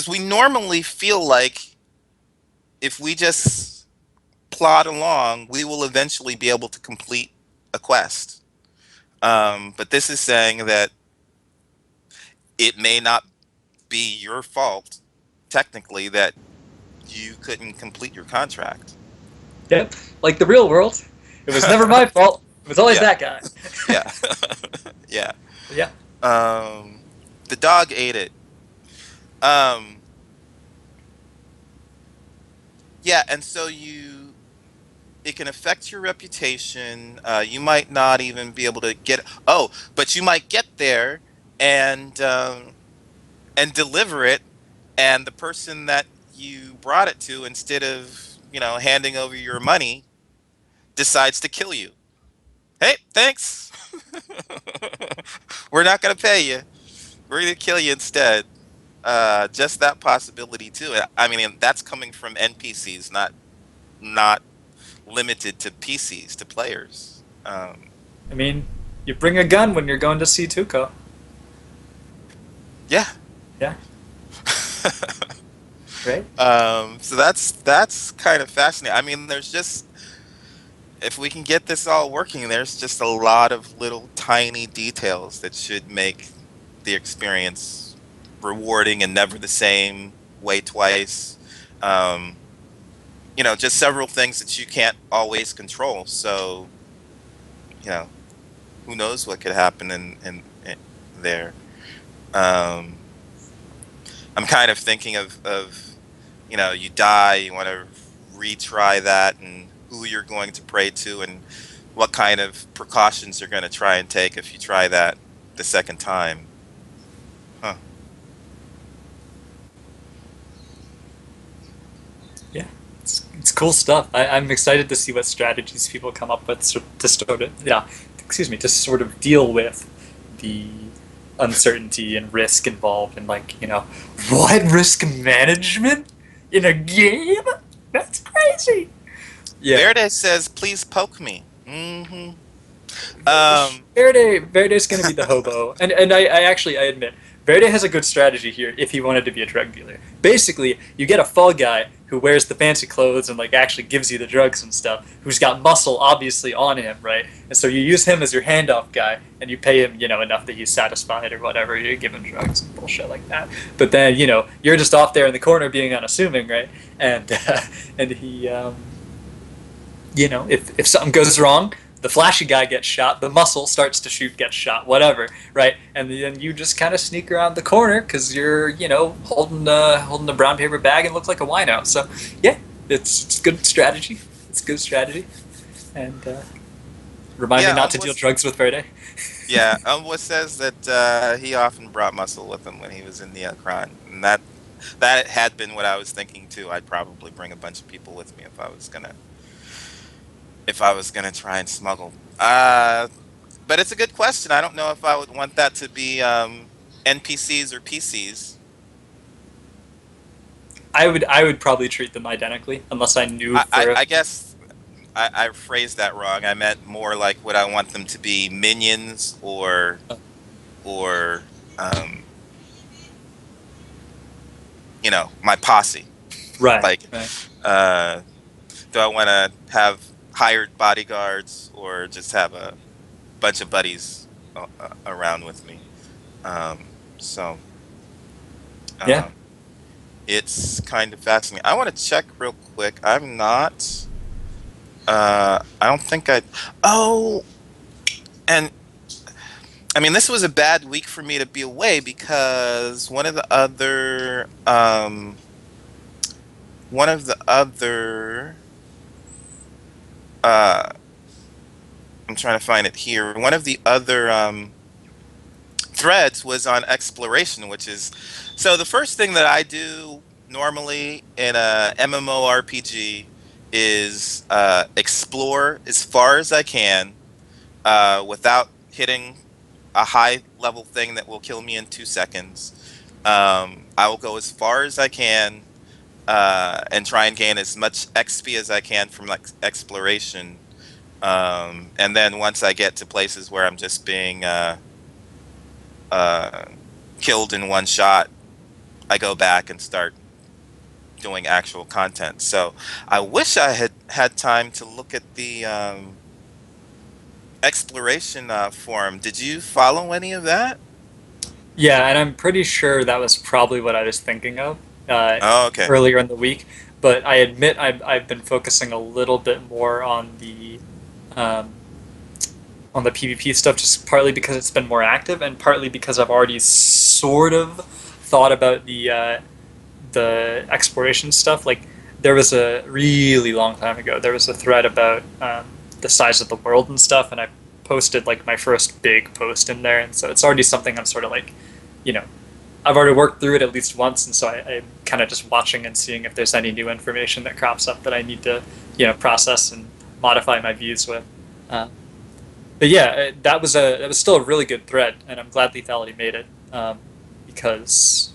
we normally feel like if we just plod along, we will eventually be able to complete a quest. But this is saying that it may not be your fault, technically, that you couldn't complete your contract. Yep. Like the real world. It was never my fault. It was always Yeah, that guy. yeah, yeah. Yeah. Um, the dog ate it. Um, yeah, and so it can affect your reputation. You might not even be able to get. Oh, but you might get there and deliver it, and the person that you brought it to, instead of handing over your money, decides to kill you. Hey, thanks. We're not gonna pay you. We're gonna kill you instead. Just that possibility too. I mean, and that's coming from NPCs, not limited to PCs, to players. I mean, you bring a gun when you're going to see Tuco. Yeah. Yeah. Right. So that's kind of fascinating. I mean, there's just if we can get this all working, there's just a lot of little tiny details that should make the experience rewarding and never the same way twice. Um, just several things that you can't always control. So, you know, who knows what could happen in there. Um, I'm kind of thinking of you die, you want to retry that, and who you're going to pray to, and what kind of precautions you're going to try and take if you try that the second time. Huh. Yeah. It's cool stuff. I'm excited to see what strategies people come up with to sort of to sort of deal with the uncertainty and risk involved in what risk management in a game? That's crazy. Yeah. Verde says, "Please poke me." Um, Verde's going to be the hobo, and I admit Verde has a good strategy here if he wanted to be a drug dealer. Basically, you get a fall guy who wears the fancy clothes and actually gives you the drugs and stuff, who's got muscle obviously on him, right? And so you use him as your handoff guy, and you pay him enough that he's satisfied or whatever. You give him drugs and bullshit like that. But then you're just off there in the corner being unassuming, right? And and he if something goes wrong, the flashy guy gets shot, the muscle starts to shoot, gets shot, whatever, right? And then you just kind of sneak around the corner because you're, holding the brown paper bag and look like a wino. So, yeah, it's good strategy. It's good strategy. And remind me yeah, not to deal drugs with Verde. yeah. What says that he often brought muscle with him when he was in the Akron, and that had been what I was thinking too. I'd probably bring a bunch of people with me if I was gonna try and smuggle. But it's a good question. I don't know if I would want that to be NPCs or PCs. I would probably treat them identically unless I knew for a I guess I phrased that wrong. I meant more like would I want them to be minions or um, my posse. right, Like, right. uh, do I want to have hired bodyguards or just have a bunch of buddies around with me? So Yeah. um, it's kind of fascinating. I want to check real quick. I'm not. I don't think I. Oh, and I mean, this was a bad week for me to be away because one of the other, uh, I'm trying to find it here. One of the other threads was on exploration, which is so the first thing that I do normally in a MMORPG is explore as far as I can without hitting a high level thing that will kill me in 2 seconds. I will go as far as I can and try and gain as much XP as I can from like exploration. And then once I get to places where I'm just being uh, killed in one shot, I go back and start doing actual content. So I wish I had had time to look at the exploration forum. Did you follow any of that? Yeah, and I'm pretty sure that was probably what I was thinking of uh, Oh, okay. earlier in the week. But I admit I've been focusing a little bit more um, on the PvP stuff, just partly because it's been more active, and partly because I've already sort of thought about the exploration stuff. Like there was a really long time ago, there was a thread about the size of the world and stuff, and I posted like my first big post in there, and so it's already something I'm sort of like, you know, I've already worked through it at least once, and so I'm kind of just watching and seeing if there's any new information that crops up that I need to, process and modify my views with. Uh, but yeah, that was still a really good thread, and I'm glad Lethality made it because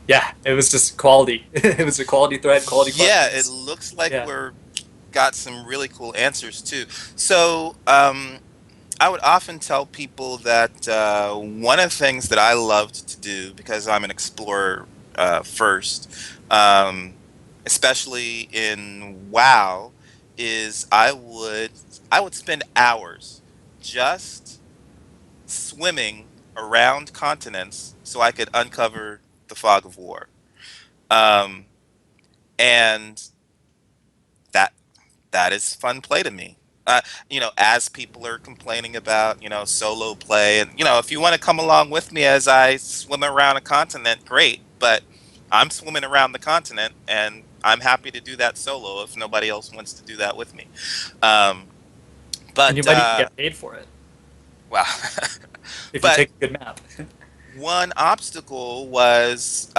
yeah, it was just quality. It was a quality thread, quality Yeah, it questions. looks like Yeah, we're got some really cool answers too. So, I would often tell people that one of the things that I loved to do because I'm an explorer first, um, especially in WoW, is I would spend hours just swimming around continents so I could uncover the fog of war. Um, and that that is fun play to me. As people are complaining about, solo play, and if you want to come along with me as I swim around a continent, great. But I'm swimming around the continent, and I'm happy to do that solo if nobody else wants to do that with me. Um, and you but might even get paid for it Wow. if you But take a good map. one obstacle was,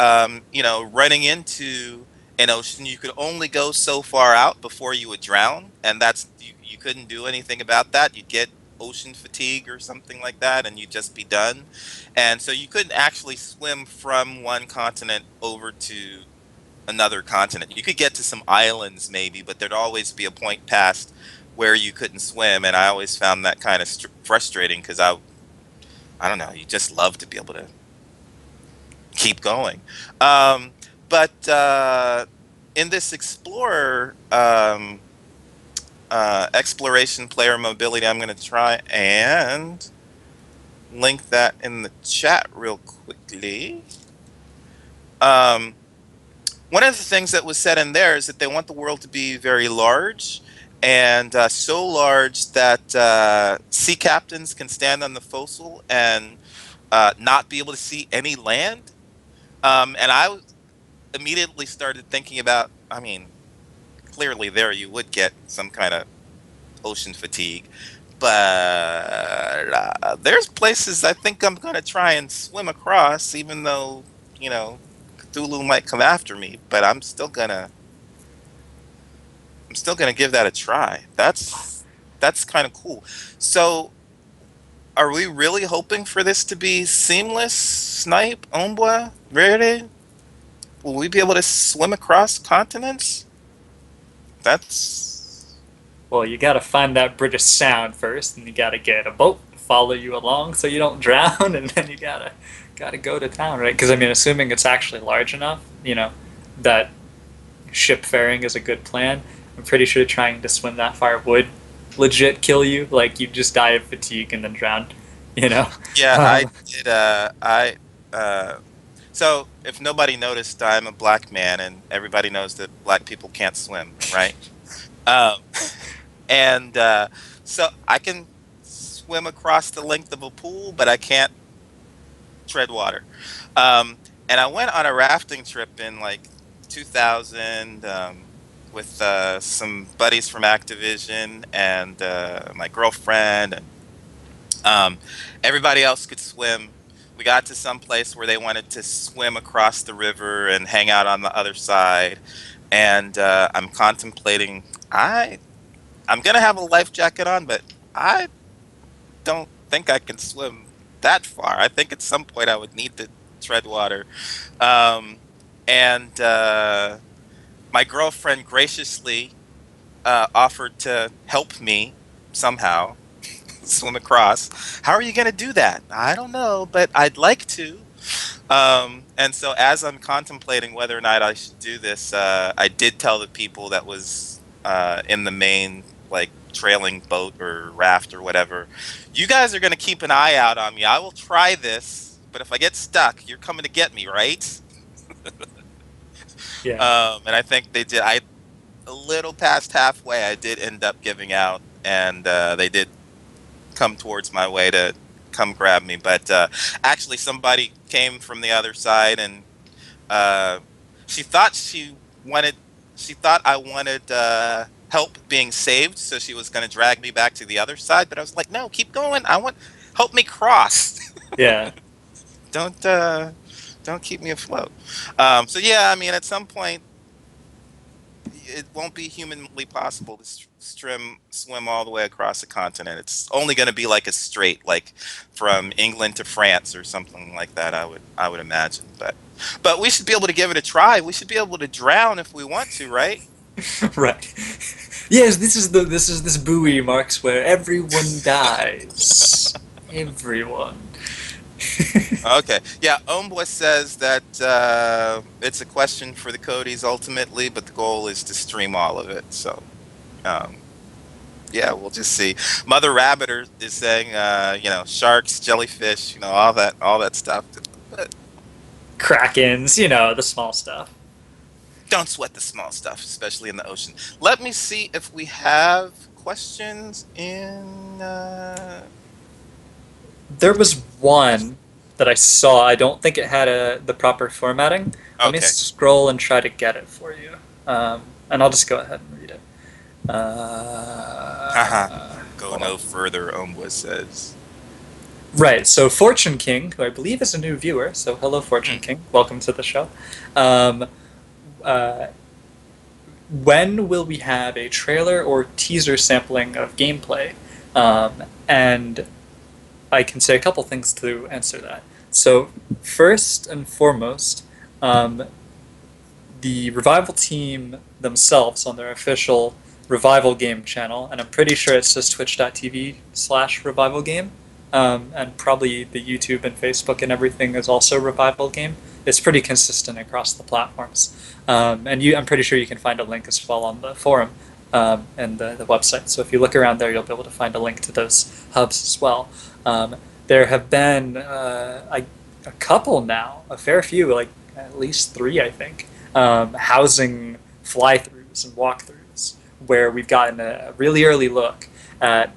running into an ocean. You could only go so far out before you would drown, and you couldn't do anything about that. You'd get ocean fatigue or something like that, and you'd just be done. And so you couldn't actually swim from one continent over to another continent. You could get to some islands maybe, but there'd always be a point past where you couldn't swim, and I always found that kind of frustrating because I don't know, you just love to be able to keep going. Um, but in this Explorer exploration player mobility, I'm going to try and link that in the chat real quickly. Um, One of the things that was said in there is that they want the world to be very large and so large that sea captains can stand on the forecastle and not be able to see any land. And immediately started thinking about, I mean, clearly there you would get some kind of ocean fatigue, but there's places I think I'm going to try and swim across, even though, Cthulhu might come after me, but I'm still gonna give that a try. That's kind of cool. So, are we really hoping for this to be seamless? Snipe, Ombwa, Verde? will we be able to swim across continents? That's Well, you got to find that British Sound first, and you got to get a boat to follow you along so you don't drown, and then you gotta go to town, right? Because I mean, assuming it's actually large enough, that ship faring is a good plan. I'm pretty sure trying to swim that far would legit kill you. Like you'd just die of fatigue and then drown. You know. yeah. I Um, did. Uh, so if nobody noticed, I'm a black man, and everybody knows that black people can't swim, right? Um, and so I can swim across the length of a pool, but I can't tread water. Um, and I went on a rafting trip in like 2000 with some buddies from Activision and my girlfriend. And um, everybody else could swim. We got to some place where they wanted to swim across the river and hang out on the other side. And I'm contemplating. I'm gonna have a life jacket on, but I don't think I can swim that far. I think at some point I would need to tread water. Um, and my girlfriend graciously offered to help me somehow swim across. How are you going to do that? I don't know, but I'd like to. And so, as I'm contemplating whether or not I should do this, I did tell the people that was in the main, like, trailing boat or raft or whatever, you guys are going to keep an eye out on me. I will try this, but if I get stuck, you're coming to get me, right? yeah. And I think they did. A little past halfway, I did end up giving out, and they did come towards my way to come grab me. But actually, somebody came from the other side, and uh, she thought wanted. She thought I wanted help being saved, so she was going to drag me back to the other side. But I was like, no, keep going. I want help me cross. Yeah. don't don't keep me afloat. So yeah, I mean, at some point it won't be humanly possible to swim all the way across the continent. It's only going to be like a straight, like from England to France or something like that. I would imagine, but we should be able to give it a try. We should be able to drown if we want to, right? Right. Yes, this buoy marks where everyone dies. Everyone. Okay. Yeah, Omboy says that it's a question for the Codys ultimately, but the goal is to stream all of it. So, um, yeah, we'll just see. Mother Rabbiter is saying, sharks, jellyfish, all that stuff. But Krakens, the small stuff. don't sweat the small stuff, especially in the ocean. Let me see if we have questions in. There was one that I saw. I don't think it had the proper formatting. Let me Okay. scroll and try to get it for you. And I'll just go ahead and read it. Haha. Go Hold no on. further, Omboy says. Right, so Fortune King, who I believe is a new viewer, so hello Fortune Hmm. King, welcome to the show. Um, uh, when will we have a trailer or teaser sampling of gameplay? And I can say a couple things to answer that. So, first and foremost, um, the Revival team themselves on their official Revival Game channel, and I'm pretty sure it's just twitch.tv/Revival Game, and probably the YouTube and Facebook and everything is also Revival Game. It's pretty consistent across the platforms. I'm pretty sure you can find a link as well on the forum and the website. So if you look around there, you'll be able to find a link to those hubs as well. There have been a couple now, a fair few, like at least three, I think, housing fly-throughs and walkthroughs where we've gotten a really early look at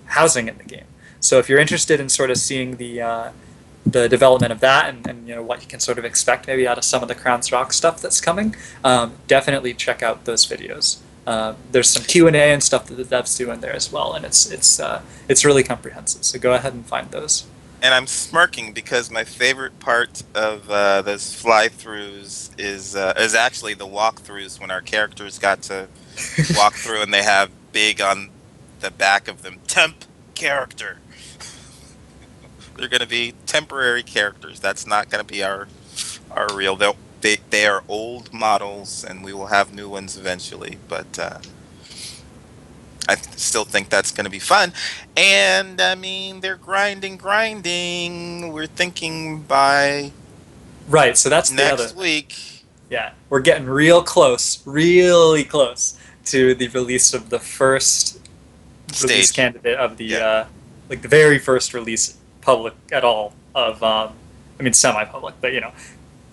housing in the game. So if you're interested in sort of seeing the development of that and what you can sort of expect maybe out of some of the Crowns Rock stuff that's coming, definitely check out those videos. There's some Q&A and stuff that the devs do in there as well, and it's really comprehensive. So go ahead and find those. And I'm smirking because my favorite part of those fly-throughs is actually the walkthroughs when our characters got to walk through and they have big on the back of them temp character. They're going to be temporary characters. That's not going to be our real. they are old models, and we will have new ones eventually. But I still think that's going to be fun. And I mean, they're grinding. We're thinking by Right. So that's the other next thing. week Yeah, we're getting real close, really close to the release of the first release stage. candidate of the Yeah. like the very first release public at all of I mean semi-public, but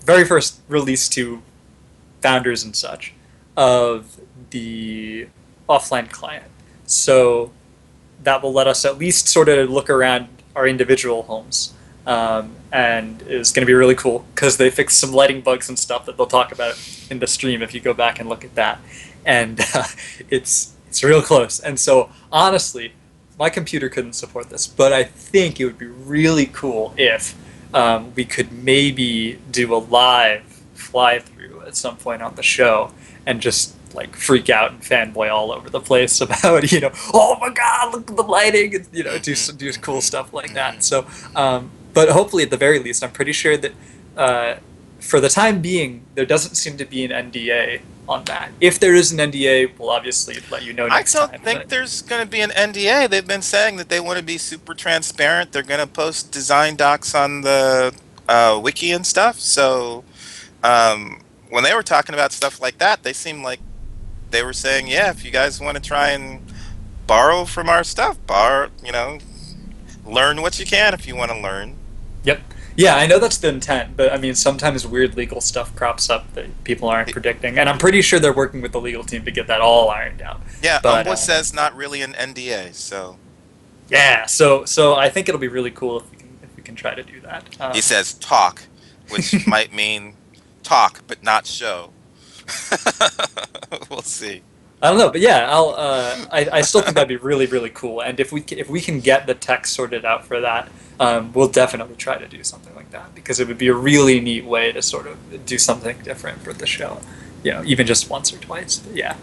very first release to founders and such of the offline client. So that will let us at least sort of look around our individual homes. And is going to be really cool because they fixed some lighting bugs and stuff that they'll talk about in the stream if you go back and look at that. And it's real close. And so honestly, my computer couldn't support this, but I think it would be really cool if we could maybe do a live fly through at some point on the show and just like freak out and fanboy all over the place about oh my god, look at the lighting, and do cool stuff like that. So but hopefully at the very least, I'm pretty sure that for the time being there doesn't seem to be an NDA on that. If there is an NDA, we'll obviously let you know I next don't time. think But there's going to be an NDA. They've been saying that they want to be super transparent. They're going to post design docs on the wiki and stuff. So when they were talking about stuff like that, they seemed like they were saying, yeah, if you guys want to try and borrow from our stuff, learn what you can if you want to learn. yep. Yeah, I know that's the intent, but I mean, sometimes weird legal stuff crops up that people aren't predicting, and I'm pretty sure they're working with the legal team to get that all ironed out. Yeah, But says not really an NDA, so yeah, so I think it'll be really cool if we can try to do that. he says talk, which might mean talk but not show. We'll see. I don't know, but yeah, I still think that'd be really really cool, and if we can get the tech sorted out for that, we'll definitely try to do something like that because it would be a really neat way to sort of do something different for the show, even just once or twice. But yeah,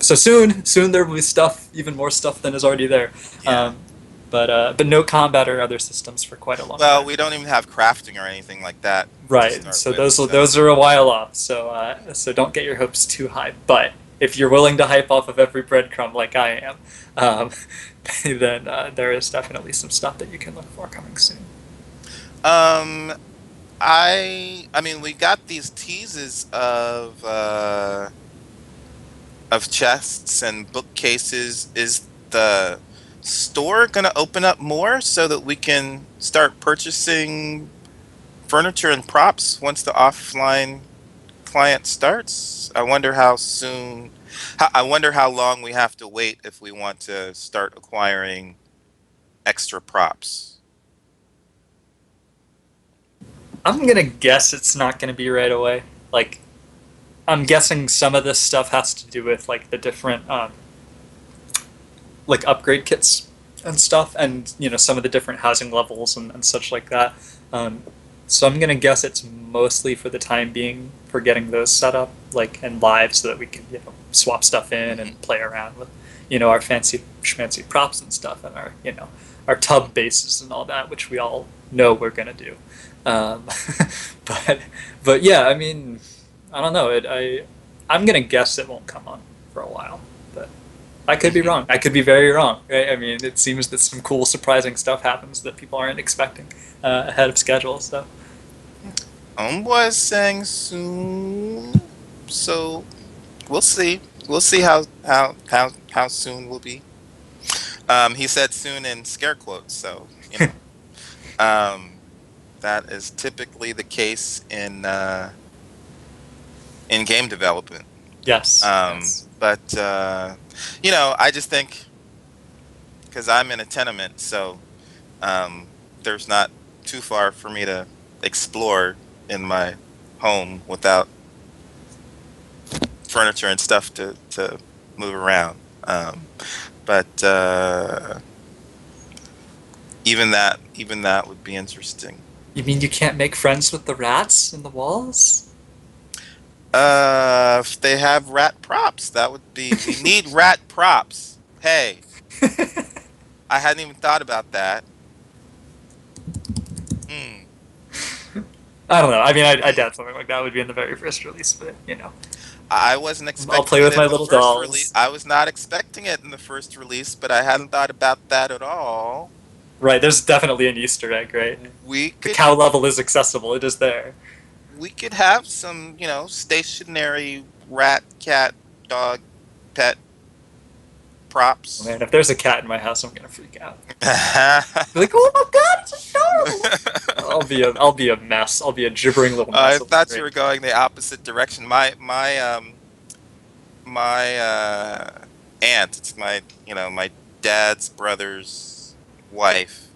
so soon there will be stuff, even more stuff than is already there. Yeah. But no combat or other systems for quite a long Well, time. we don't even have crafting or anything like that to Right. start So with, those are a while off. So don't get your hopes too high. But if you're willing to hype off of every breadcrumb like I am, um, then there is definitely some stuff that you can look for coming soon. Um, I mean, we got these teases of chests and bookcases. Is the store gonna open up more so that we can start purchasing furniture and props once the offline client starts? I wonder how soon. I wonder how long we have to wait if we want to start acquiring extra props. I'm gonna guess it's not gonna be right away. Like I'm guessing some of this stuff has to do with like the different like upgrade kits and stuff, and some of the different housing levels and such like that. Um, so I'm gonna guess it's mostly for the time being for getting those set up like and live so that we can swap stuff in and play around with our fancy schmancy props and stuff and our our tub bases and all that, which we all know we're gonna do. Um, but yeah, I mean, I don't know. I'm gonna guess it won't come on for a while, but I could be wrong. I could be very wrong. Right? I mean, it seems that some cool, surprising stuff happens that people aren't expecting ahead of schedule. So Homeboy is saying soon, so we'll see. We'll see how soon will be. He said soon in scare quotes, so um, that is typically the case in game development. yes, yes. But I just think because I'm in a tenement, so there's not too far for me to explore in my home without furniture and stuff to move around. But even that would be interesting. You mean you can't make friends with the rats in the walls? If they have rat props, that would be. We need rat props. Hey, I hadn't even thought about that. Hmm. I don't know. I mean, I doubt something like that would be in the very first release, but I wasn't I'll play expecting it with in my the little first release. dolls. I was not expecting it in the first release, but I hadn't thought about that at all. Right, there's definitely an Easter egg, right? We The could cow level is accessible. It is there. we could have some, stationary rat, cat, dog, pet Oh, props. man, if there's a cat in my house, I'm gonna freak out. Be like, oh my god, it's adorable. I'll be a mess. I'll be a gibbering little I mess. It'll be thought you great. were going the opposite direction. My aunt, it's my dad's brother's wife,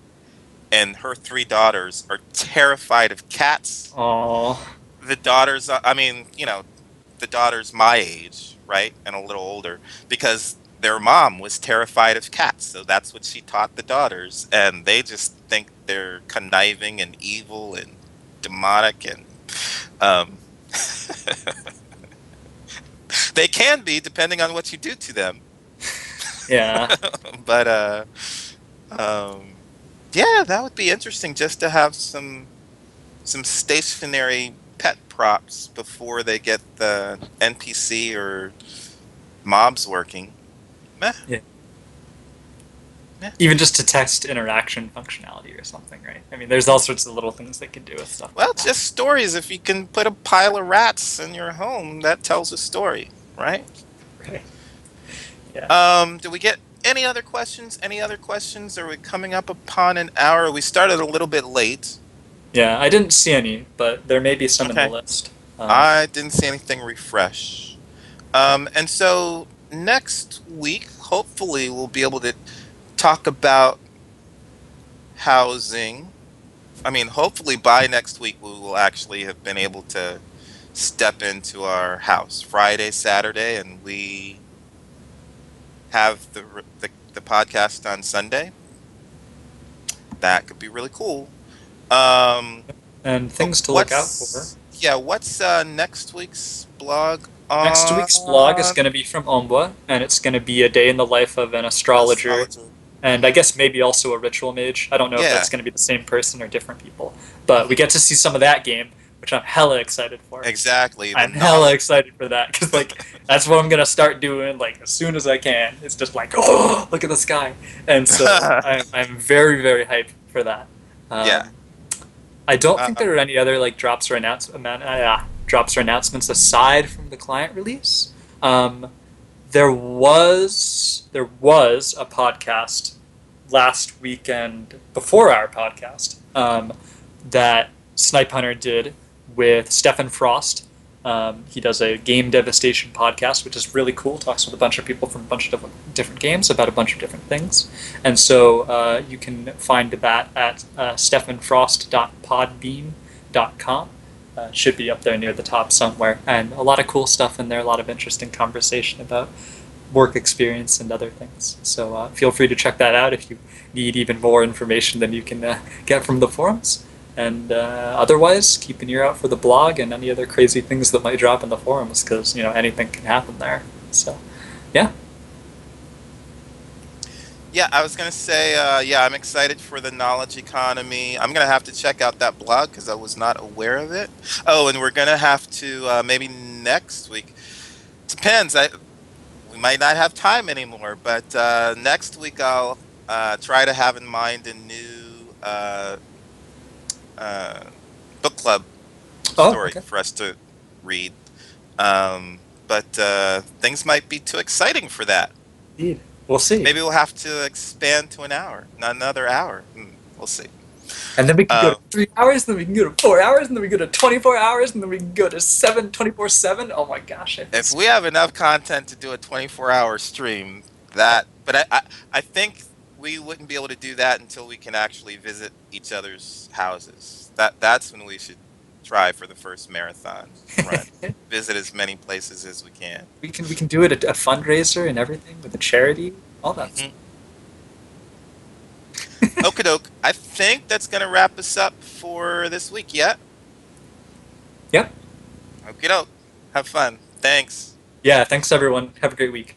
and her three daughters are terrified of cats. Oh, The daughters, I mean, the daughter's my age, right? And a little older, because their mom was terrified of cats. So that's what she taught the daughters. And they just think they're conniving and evil and demonic. And um, they can be, depending on what you do to them. yeah. But um, yeah, that would be interesting just to have some stationary pet props before they get the NPC or mobs working. Meh. Yeah. Yeah. Even just to text interaction functionality or something, right? I mean, there's all sorts of little things they can do with stuff Well, like that. just stories. If you can put a pile of rats in your home, that tells a story, right? Right. Yeah. Do we get any other questions? Any other questions? Are we coming up upon an hour? We started a little bit late. Yeah, I didn't see any, but there may be some in the Okay. list. I didn't see anything refresh. And so next week, hopefully, we'll be able to talk about housing. I mean, hopefully by next week, we will actually have been able to step into our house Friday, Saturday, and we have the podcast on Sunday. That could be really cool. Um, And but things to look out for. what's next week's blog Next week's blog is on going to be from Ombwa, and it's going to be a day in the life of an astrologer, astrologer? and I guess maybe also a ritual mage. I don't know if Yeah, that's going to be the same person or different people, but we get to see some of that game, which I'm hella excited for. exactly. The I'm hella knowledge. excited for that because that's what I'm gonna start doing like as soon as I can. It's just like, oh, look at the sky, and so I'm very very hyped for that. Yeah. Um, I don't think Uh, there are any other like drops or announcements aside from the client release. Um, there was a podcast last weekend before our podcast that Snipe Hunter did with Stefan Frost. He does a game devastation podcast, which is really cool. Talks with a bunch of people from a bunch of different games about a bunch of different things. And so you can find that at stefanfrost.podbean.com. Should be up there near the top somewhere. And a lot of cool stuff in there, a lot of interesting conversation about work experience and other things. So feel free to check that out if you need even more information than you can get from the forums. And otherwise, keep an ear out for the blog and any other crazy things that might drop in the forums, because anything can happen there. So, yeah. Yeah, I was gonna say, yeah, I'm excited for the knowledge economy. I'm gonna have to check out that blog because I was not aware of it. Oh, and we're gonna have to maybe next week. Depends. We might not have time anymore, but next week I'll try to have in mind a new uh, book club Oh, story okay. for us to read. But things might be too exciting for that. Indeed. We'll see. Maybe we'll have to expand to an hour, another hour. We'll see. And then we can go Uh, to 3 hours, then we can go to 4 hours, and then we can go to 24 hours, and then we can go to 24/7. Oh my gosh. if we have enough content to do a 24-hour stream, but I think we wouldn't be able to do that until we can actually visit each other's houses. That's when we should try for the first marathon run. Visit as many places as we can. we can do it at a fundraiser and everything with a charity, all that stuff. Mhm. Okie doke. I think that's gonna wrap us up for this week. Yeah. Yep. Okie doke. Have fun. Thanks. Yeah, thanks everyone. Have a great week.